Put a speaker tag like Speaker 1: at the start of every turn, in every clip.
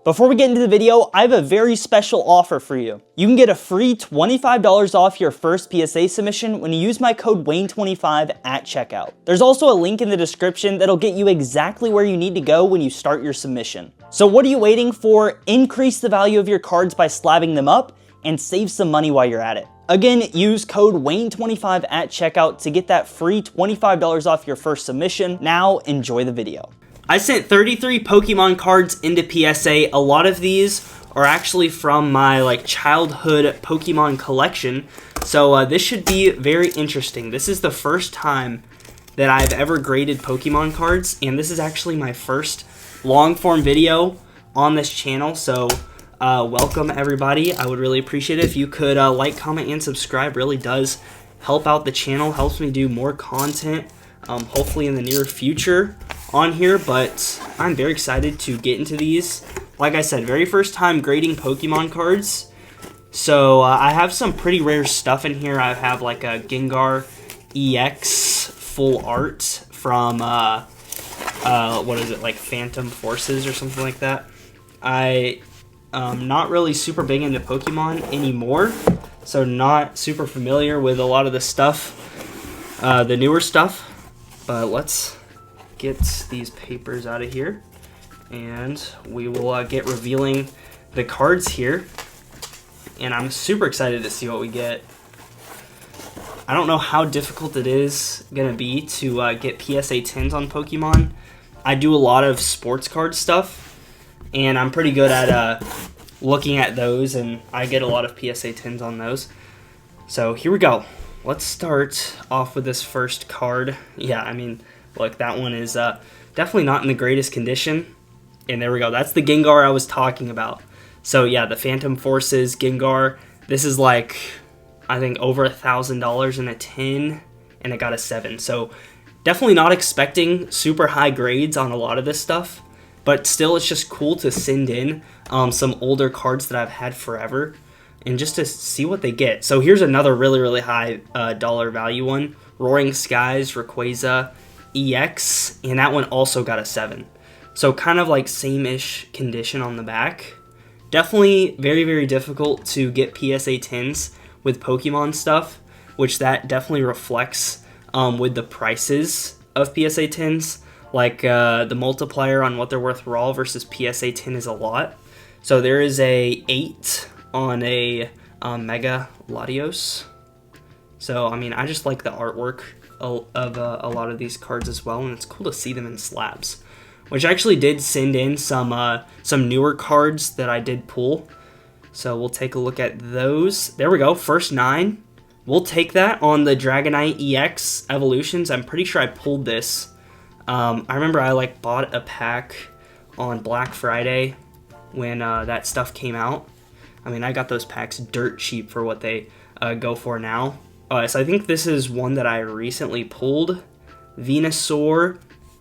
Speaker 1: Before we get into the video, I have a very special offer for you. You can get a free $25 off your first PSA submission when you use my code WAYNE25 at checkout. There's also a link in the description that'll get you exactly where you need to go when you start your submission. So what are you waiting for? Increase the value of your cards by slabbing them up and save some money while you're at it. Again, use code WAYNE25 at checkout to get that free $25 off your first submission. Now, enjoy the video. I sent 33 Pokemon cards into PSA. A lot of these are actually from my childhood Pokemon collection. So this should be very interesting. This is the first time that I've ever graded Pokemon cards, and this is actually my first long form video on this channel. So welcome everybody. I would really appreciate it if you could like, comment, and subscribe. Really does help out the channel, helps me do more content, hopefully in the near future on here. But I'm very excited to get into these. Like I said, very first time grading Pokemon cards. So I have some pretty rare stuff in here. I have like a Gengar EX full art from what is it, like Phantom Forces or something like that. Not really super big into Pokemon anymore, so not super familiar with a lot of the stuff, the newer stuff. But let's get these papers out of here, and we will get revealing the cards here. And I'm super excited to see what we get. I don't know how difficult it is gonna be to get PSA 10s on Pokemon. I do a lot of sports card stuff, and I'm pretty good at looking at those, and I get a lot of PSA 10s on those. So here we go. Let's start off with this first card. Yeah, I mean, look, that one is definitely not in the greatest condition. And there we go. That's the Gengar I was talking about. So yeah, the Phantom Forces Gengar. This is like, I think, over $1,000 in a 10, and it got a 7. So definitely not expecting super high grades on a lot of this stuff. But still, it's just cool to send in some older cards that I've had forever, and just to see what they get. So here's another really, really high dollar value one. Roaring Skies Rayquaza EX, and that one also got a 7. So kind of like same-ish condition on the back. Definitely very, very difficult to get PSA 10s with Pokemon stuff, which that definitely reflects with the prices of PSA 10s. Like the multiplier on what they're worth raw versus PSA 10 is a lot. So there is a 8 on a Mega Latios. So I mean, I just like the artwork of a lot of these cards as well, and it's cool to see them in slabs. Which I actually did send in some newer cards that I did pull. So we'll take a look at those. There we go, first 9. We'll take that on the Dragonite EX Evolutions. I'm pretty sure I pulled this. I remember I bought a pack on Black Friday when that stuff came out. I mean, I got those packs dirt cheap for what they go for now. So I think this is one that I recently pulled. Venusaur.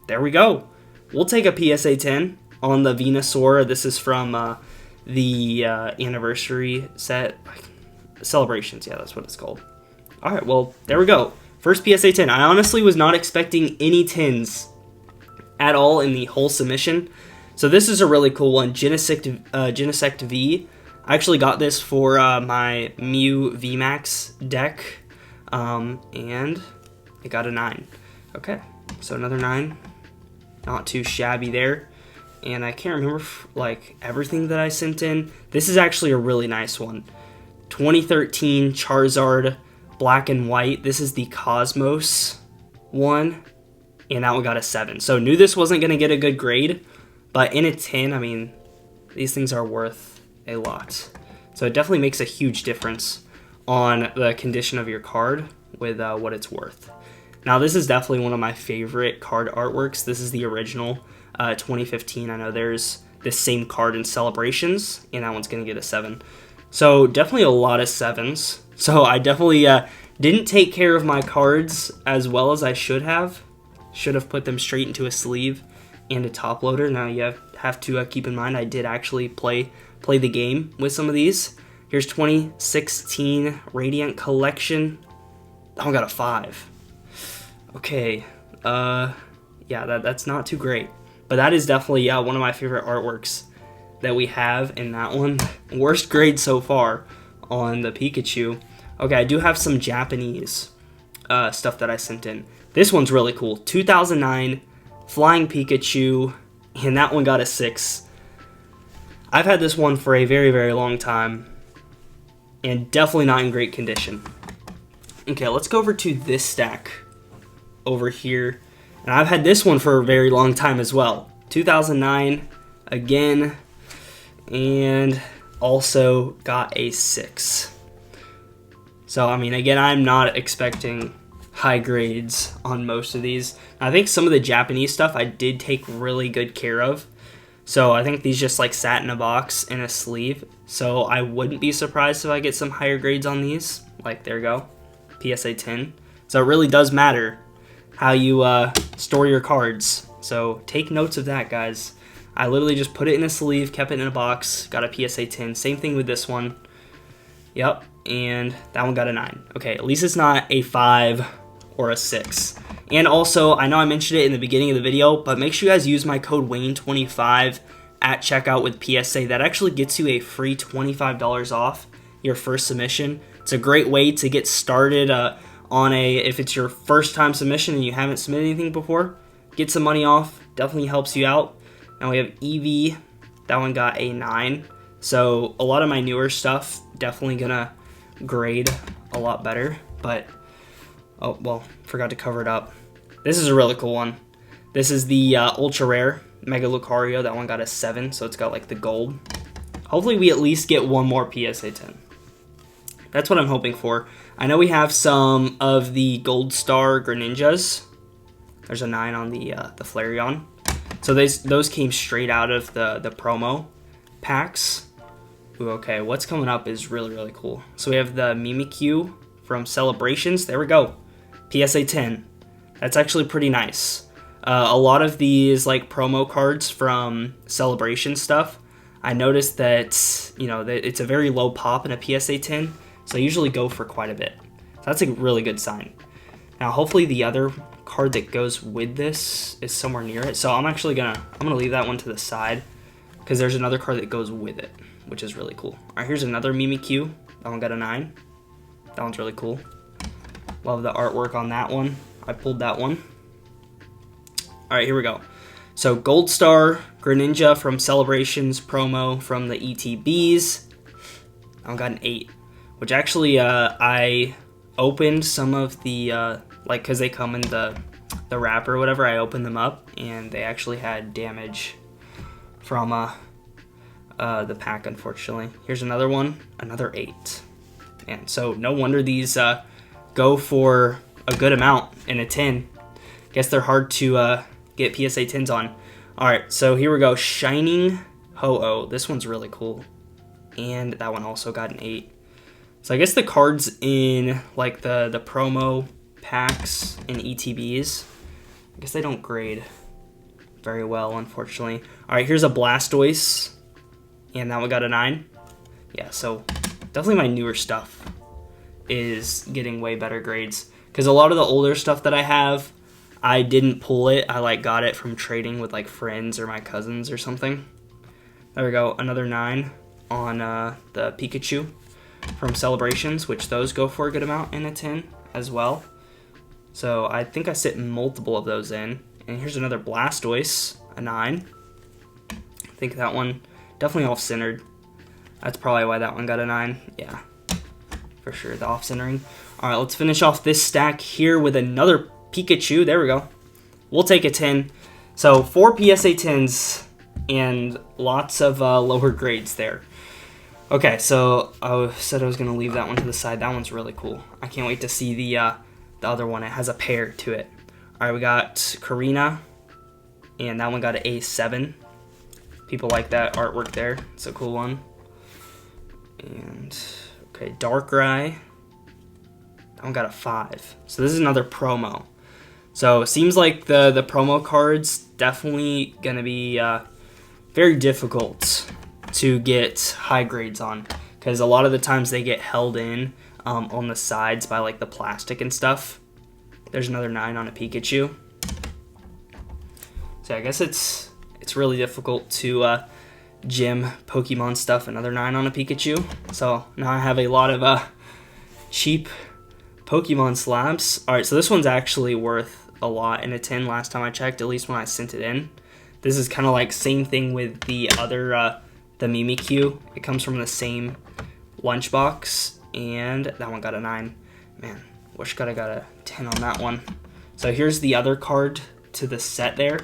Speaker 1: There we go. We'll take a PSA 10 on the Venusaur. This is from the anniversary set. Celebrations, yeah, that's what it's called. All right, well, there we go. First PSA 10. I honestly was not expecting any 10s at all in the whole submission. So this is a really cool one, Genesect V. I actually got this for my Mew VMAX deck, and it got a 9. Okay, so another 9. Not too shabby there. And I can't remember everything that I sent in. This is actually a really nice one. 2013 Charizard Black and White. This is the Cosmos one, and that one got a 7. So knew this wasn't going to get a good grade, but in a 10, I mean, these things are worth a lot. So it definitely makes a huge difference on the condition of your card with what it's worth. Now, this is definitely one of my favorite card artworks. This is the original 2015. I know there's this same card in Celebrations, and that one's going to get a 7. So definitely a lot of 7s. So I definitely didn't take care of my cards as well as I should have. Should have put them straight into a sleeve and a top loader. Now you have to keep in mind I did actually play the game with some of these. Here's 2016 Radiant Collection. That one got a 5. Okay, yeah, that's not too great. But that is definitely, yeah, one of my favorite artworks that we have in that one. Worst grade so far on the Pikachu. Okay, I do have some Japanese stuff that I sent in. This one's really cool. 2009 Flying Pikachu, and that one got a 6. I've had this one for a very, very long time, and definitely not in great condition. Okay, let's go over to this stack over here. And I've had this one for a very long time as well. 2009 again, and also got a 6. So, I mean, again, I'm not expecting high grades on most of these. I think some of the Japanese stuff I did take really good care of. So I think these just like sat in a box in a sleeve. So I wouldn't be surprised if I get some higher grades on these. Like, there you go, PSA 10. So it really does matter how you store your cards. So take notes of that, guys. I literally just put it in a sleeve, kept it in a box, got a PSA 10. Same thing with this one. Yep, and that one got a 9. Okay, at least it's not a 5 or a 6. And also, I know I mentioned it in the beginning of the video, but make sure you guys use my code Wayne25 at checkout with PSA. That actually gets you a free $25 off your first submission. It's a great way to get started on if it's your first time submission and you haven't submitted anything before, get some money off. Definitely helps you out. Now we have Eevee. That one got a 9. So a lot of my newer stuff definitely gonna grade a lot better, but oh, well, forgot to cover it up. This is a really cool one. This is the ultra rare Mega Lucario. That one got a 7, so it's got like the gold. Hopefully we at least get one more PSA 10. That's what I'm hoping for. I know we have some of the Gold Star Greninjas. There's a 9 on the Flareon. So those came straight out of the promo packs. Ooh, okay, what's coming up is really, really cool. So we have the Mimikyu from Celebrations. There we go. PSA 10. That's actually pretty nice. A lot of these like promo cards from Celebration stuff, I noticed that, you know, that it's a very low pop in a PSA 10, so I usually go for quite a bit. So that's a really good sign. Now, hopefully the other card that goes with this is somewhere near it. So I'm gonna leave that one to the side because there's another card that goes with it, which is really cool. All right, here's another Mimikyu. That one got a 9. That one's really cool. Love the artwork on that one. I pulled that one. All right, here we go. So Gold Star Greninja from Celebrations promo from the ETBs. That one got an 8, which actually I opened some of the like, because they come in the wrapper or whatever. I opened them up and they actually had damage from the pack, unfortunately. Here's another one, another 8. And so no wonder these go for a good amount in a 10. Guess they're hard to get PSA 10s on. All right, so here we go. Shining Ho-Oh. This one's really cool. And that one also got an 8. So I guess the cards in like the promo packs and ETBs, I guess they don't grade very well, unfortunately. All right, here's a Blastoise. And that one got a 9. Yeah, so definitely my newer stuff is getting way better grades. Because a lot of the older stuff that I have, I didn't pull it. I like got it from trading with like friends or my cousins or something. There we go, another 9 on the Pikachu from Celebrations, which those go for a good amount in a 10 as well. So I think I sit multiple of those in. And here's another Blastoise, a 9. I think that one definitely off-centered. That's probably why that one got a 9. Yeah, for sure, the off-centering. All right, let's finish off this stack here with another Pikachu. There we go. We'll take a 10. So 4 PSA 10s and lots of lower grades there. Okay, so I said I was going to leave that one to the side. That one's really cool. I can't wait to see the other one. It has a pair to it. All right, we got Karina, and that one got an A7. People like that artwork there. It's a cool one. And, okay, Darkrai. That one got a 5. So this is another promo. So it seems like the promo cards definitely going to be very difficult to get high grades on, because a lot of the times they get held in on the sides by like the plastic and stuff. There's another 9 on a Pikachu. So I guess it's really difficult to gym Pokemon stuff, another 9 on a Pikachu. So now I have a lot of cheap Pokemon slabs. Alright, so this one's actually worth a lot in a tin last time I checked, at least when I sent it in. This is kind of like same thing with the other, the Mimikyu. It comes from the same lunchbox, and that one got a 9. Man, wish I got a 10 on that one. So here's the other card to the set there.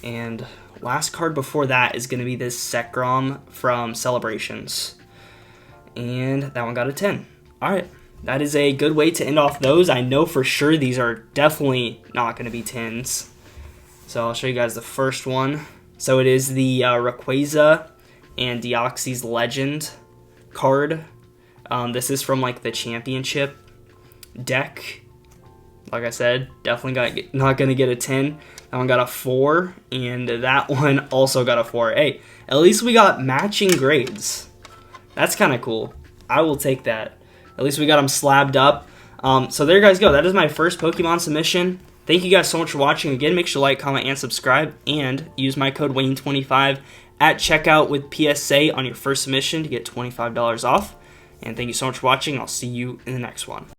Speaker 1: And last card before that is going to be this Sekrom from Celebrations. And that one got a 10. Alright, that is a good way to end off those. I know for sure these are definitely not going to be 10s. So I'll show you guys the first one. So it is the Rayquaza and Deoxys Legend card. This is from like the championship deck. Like I said, definitely not going to get a 10. That one got a 4, and that one also got a 4. Hey, at least we got matching grades. That's kind of cool. I will take that. At least we got them slabbed up. So there you guys go. That is my first Pokemon submission. Thank you guys so much for watching. Again, make sure to like, comment, and subscribe, and use my code Wayne25 at checkout with PSA on your first submission to get $25 off. And thank you so much for watching. I'll see you in the next one.